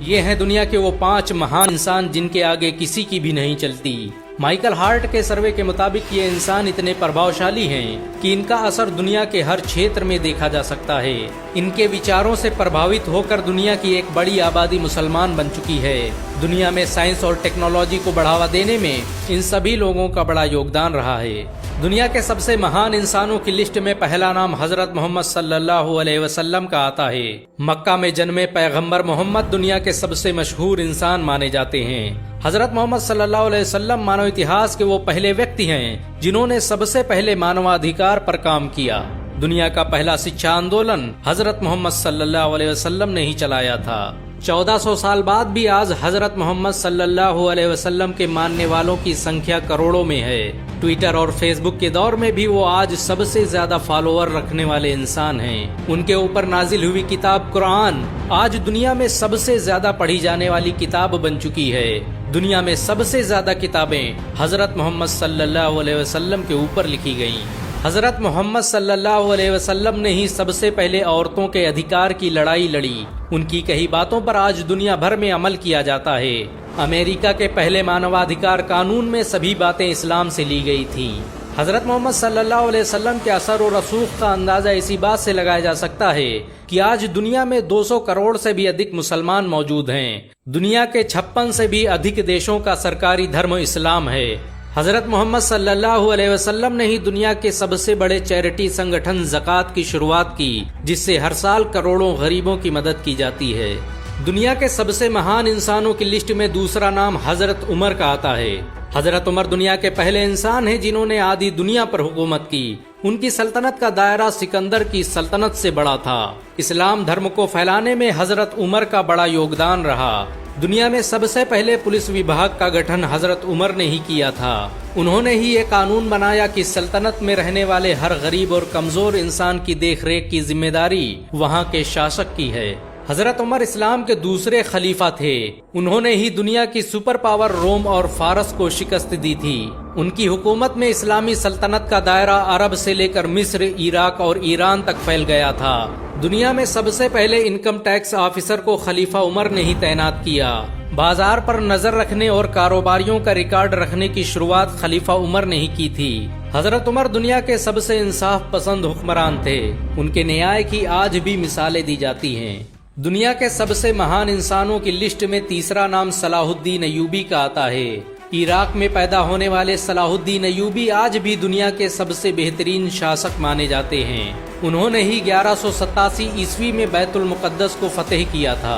ये हैं दुनिया के वो 5 महान इंसान जिनके आगे किसी की भी नहीं चलती। माइकल हार्ट के सर्वे के मुताबिक ये इंसान इतने प्रभावशाली हैं कि इनका असर दुनिया के हर क्षेत्र में देखा जा सकता है। इनके विचारों से प्रभावित होकर दुनिया की एक बड़ी आबादी मुसलमान बन चुकी है। दुनिया में साइंस और टेक्नोलॉजी को बढ़ावा देने में इन सभी लोगों का बड़ा योगदान रहा है। दुनिया के सबसे महान इंसानों की लिस्ट में पहला नाम हजरत मोहम्मद सल्लल्लाहु अलैहि वसल्लम का आता है। मक्का में जन्मे पैगंबर मोहम्मद दुनिया के सबसे मशहूर इंसान माने जाते हैं। हजरत मोहम्मद सल्लल्लाहु अलैहि वसल्लम मानव इतिहास के वो पहले व्यक्ति हैं जिन्होंने सबसे पहले मानवाधिकार पर काम किया। दुनिया का पहला शिक्षा आंदोलन हजरत मोहम्मद सल्लल्लाहु अलैहि वसल्लम ने ही चलाया था। 1400 साल बाद भी आज हजरत मोहम्मद सल्लल्लाहु अलैहि वसल्लम के मानने वालों की संख्या करोड़ों में है। ट्विटर और फेसबुक के दौर में भी वो आज सबसे ज्यादा फॉलोअर रखने वाले इंसान हैं। उनके ऊपर नाजिल हुई किताब कुरान आज दुनिया में सबसे ज्यादा पढ़ी जाने वाली किताब बन चुकी है। दुनिया में सबसे ज्यादा किताबें हजरत मोहम्मद सल्लल्लाहु अलैहि वसल्लम के ऊपर लिखी गयी। हजरत मोहम्मद सल्लल्लाहु अलैहि वसल्लम ने ही सबसे पहले औरतों के अधिकार की लड़ाई लड़ी। उनकी कही बातों पर आज दुनिया भर में अमल किया जाता है। अमेरिका के पहले मानवाधिकार कानून में सभी बातें इस्लाम से ली गई थी। हजरत मोहम्मद सल्लल्लाहु अलैहि वसल्लम के असर और रसूख का अंदाजा इसी बात से लगाया जा सकता है कि आज दुनिया में 200 करोड़ से भी अधिक मुसलमान मौजूद हैं। दुनिया के 56 से भी अधिक देशों का सरकारी धर्म इस्लाम है। हजरत मोहम्मद सल्लल्लाहु अलैहि वसल्लम ने ही दुनिया के सबसे बड़े चैरिटी संगठन ज़कात की शुरुआत की, जिससे हर साल करोड़ों गरीबों की मदद की जाती है। दुनिया के सबसे महान इंसानों की लिस्ट में दूसरा नाम हजरत उमर का आता है। हजरत उमर दुनिया के पहले इंसान हैं जिन्होंने आधी दुनिया पर हुकूमत की। उनकी सल्तनत का दायरा सिकंदर की सल्तनत से बड़ा था। इस्लाम धर्म को फैलाने में हजरत उमर का बड़ा योगदान रहा। दुनिया में सबसे पहले पुलिस विभाग का गठन हजरत उमर ने ही किया था। उन्होंने ही ये कानून बनाया कि सल्तनत में रहने वाले हर गरीब और कमजोर इंसान की देखरेख की जिम्मेदारी वहाँ के शासक की है। हजरत उमर इस्लाम के दूसरे खलीफा थे। उन्होंने ही दुनिया की सुपर पावर रोम और फारस को शिकस्त दी थी। उनकी हुकूमत में इस्लामी सल्तनत का दायरा अरब से लेकर मिस्र, इराक और ईरान तक फैल गया था। दुनिया में सबसे पहले इनकम टैक्स ऑफिसर को खलीफा उमर ने ही तैनात किया। बाजार पर नजर रखने और कारोबारियों का रिकॉर्ड रखने की शुरुआत खलीफा उमर ने ही की थी। हजरत उमर दुनिया के सबसे इंसाफ पसंद हुक्मरान थे। उनके न्याय की आज भी मिसालें दी जाती हैं। दुनिया के सबसे महान इंसानों की लिस्ट में तीसरा नाम सलाहुद्दीन अय्यूबी का आता है। इराक में पैदा होने वाले सलाहुद्दीन अय्यूबी आज भी दुनिया के सबसे बेहतरीन शासक माने जाते हैं। उन्होंने ही 1187 ईस्वी में बैतुल मुकद्दस को फतेह किया था।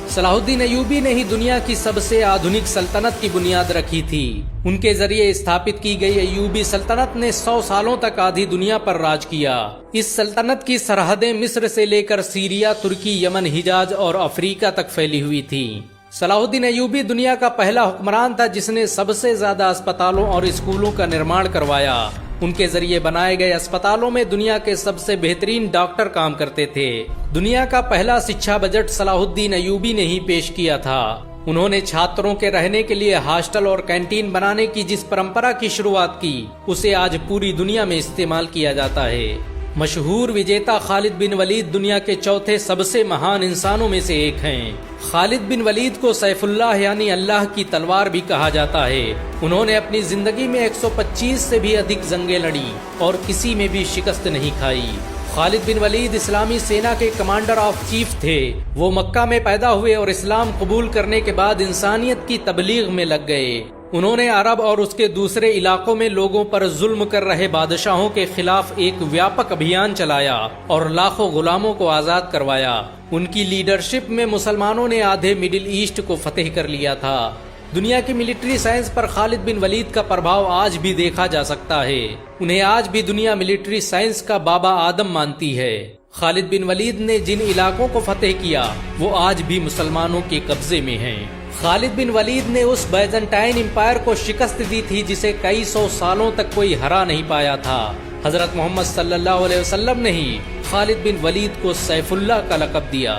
सलाहुद्दीन अय्यूबी ने ही दुनिया की सबसे आधुनिक सल्तनत की बुनियाद रखी थी। उनके जरिए स्थापित की गई अय्यूबी सल्तनत ने 100 सालों तक आधी दुनिया पर राज किया। इस सल्तनत की सरहदें मिस्र से लेकर सीरिया, तुर्की, यमन, हिजाज और अफ्रीका तक फैली हुई थी। सलाहुद्दीन अय्यूबी दुनिया का पहला हुक्मरान था जिसने सबसे ज्यादा अस्पतालों और स्कूलों का निर्माण करवाया। उनके जरिए बनाए गए अस्पतालों में दुनिया के सबसे बेहतरीन डॉक्टर काम करते थे। दुनिया का पहला शिक्षा बजट सलाहुद्दीन अय्यूबी ने ही पेश किया था। उन्होंने छात्रों के रहने के लिए हॉस्टल और कैंटीन बनाने की जिस परंपरा की शुरुआत की, उसे आज पूरी दुनिया में इस्तेमाल किया जाता है। मशहूर विजेता खालिद बिन वलीद दुनिया के चौथे सबसे महान इंसानों में से एक हैं। खालिद बिन वलीद को सैफुल्लाह यानी अल्लाह की तलवार भी कहा जाता है। उन्होंने अपनी जिंदगी में 125 से भी अधिक जंगें लड़ी और किसी में भी शिकस्त नहीं खाई। खालिद बिन वलीद इस्लामी सेना के कमांडर ऑफ चीफ थे। वो मक्का में पैदा हुए और इस्लाम कबूल करने के बाद इंसानियत की तबलीग में लग गए। उन्होंने अरब और उसके दूसरे इलाकों में लोगों पर जुल्म कर रहे बादशाहों के खिलाफ एक व्यापक अभियान चलाया और लाखों गुलामों को आजाद करवाया। उनकी लीडरशिप में मुसलमानों ने आधे मिडिल ईस्ट को फतेह कर लिया था। दुनिया की मिलिट्री साइंस पर खालिद बिन वलीद का प्रभाव आज भी देखा जा सकता है। उन्हें आज भी दुनिया मिलिट्री साइंस का बाबा आदम मानती है। खालिद बिन वलीद ने जिन इलाकों को फतेह किया वो आज भी मुसलमानों के कब्जे में हैं। खालिद बिन वलीद ने उस बैजेंटाइन एम्पायर को शिकस्त दी थी जिसे कई 100 सालों तक कोई हरा नहीं पाया था। हजरत मोहम्मद सल्लल्लाहु अलैहि वसल्लम ने ही खालिद बिन वलीद को सैफुल्लाह का लक़ब दिया।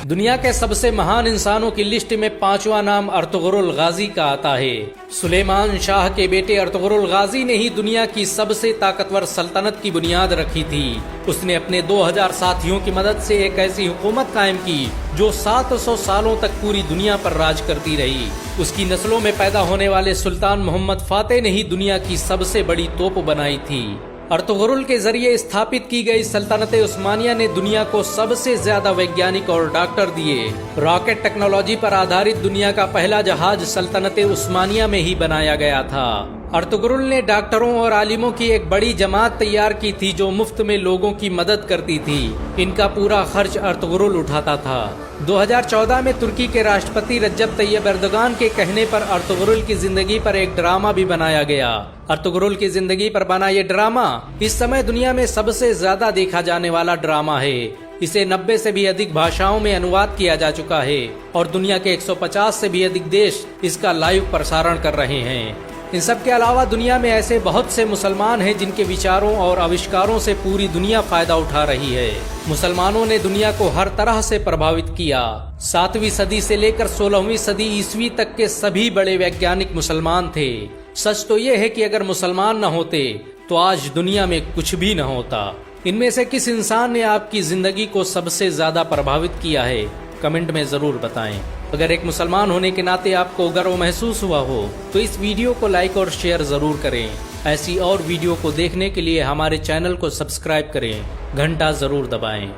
दुनिया के सबसे महान इंसानों की लिस्ट में 5वां नाम अर्तुगरुल गाजी का आता है। सुलेमान शाह के बेटे अर्तुगरुल गाजी ने ही दुनिया की सबसे ताकतवर सल्तनत की बुनियाद रखी थी। उसने अपने 2000 साथियों की मदद से एक ऐसी हुकूमत कायम की जो 700 सालों तक पूरी दुनिया पर राज करती रही। उसकी नस्लों में पैदा होने वाले सुल्तान मोहम्मद फातेह ने ही दुनिया की सबसे बड़ी तोप बनाई थी। अर्तुगरुल के जरिए स्थापित की गई सल्तनत उस्मानिया ने दुनिया को सबसे ज्यादा वैज्ञानिक और डॉक्टर दिए। रॉकेट टेक्नोलॉजी पर आधारित दुनिया का पहला जहाज सल्तनत उस्मानिया में ही बनाया गया था। अर्तुगरुल ने डॉक्टरों और आलिमों की एक बड़ी जमात तैयार की थी जो मुफ्त में लोगों की मदद करती थी। इनका पूरा खर्च अर्तुगरुल उठाता था। 2014 में तुर्की के राष्ट्रपति रज्जब तैयब एर्दोगान के कहने पर अर्तुगरुल की जिंदगी पर एक ड्रामा भी बनाया गया। अर्तुगरुल की जिंदगी पर बना ये ड्रामा इस समय दुनिया में सबसे ज्यादा देखा जाने वाला ड्रामा है। इसे 90 से भी अधिक भाषाओं में अनुवाद किया जा चुका है और दुनिया के 150 से भी अधिक देश इसका लाइव प्रसारण कर रहे हैं। इन सब के अलावा दुनिया में ऐसे बहुत से मुसलमान हैं जिनके विचारों और आविष्कारों से पूरी दुनिया फायदा उठा रही है। मुसलमानों ने दुनिया को हर तरह से प्रभावित किया। 7वीं सदी से लेकर 16वीं सदी ईस्वी तक के सभी बड़े वैज्ञानिक मुसलमान थे। सच तो ये है कि अगर मुसलमान न होते तो आज दुनिया में कुछ भी न होता। इनमें से किस इंसान ने आपकी जिंदगी को सबसे ज्यादा प्रभावित किया है, कमेंट में जरूर बताएं। अगर एक मुसलमान होने के नाते आपको गर्व महसूस हुआ हो तो इस वीडियो को लाइक और शेयर जरूर करें। ऐसी और वीडियो को देखने के लिए हमारे चैनल को सब्सक्राइब करें, घंटा जरूर दबाएं।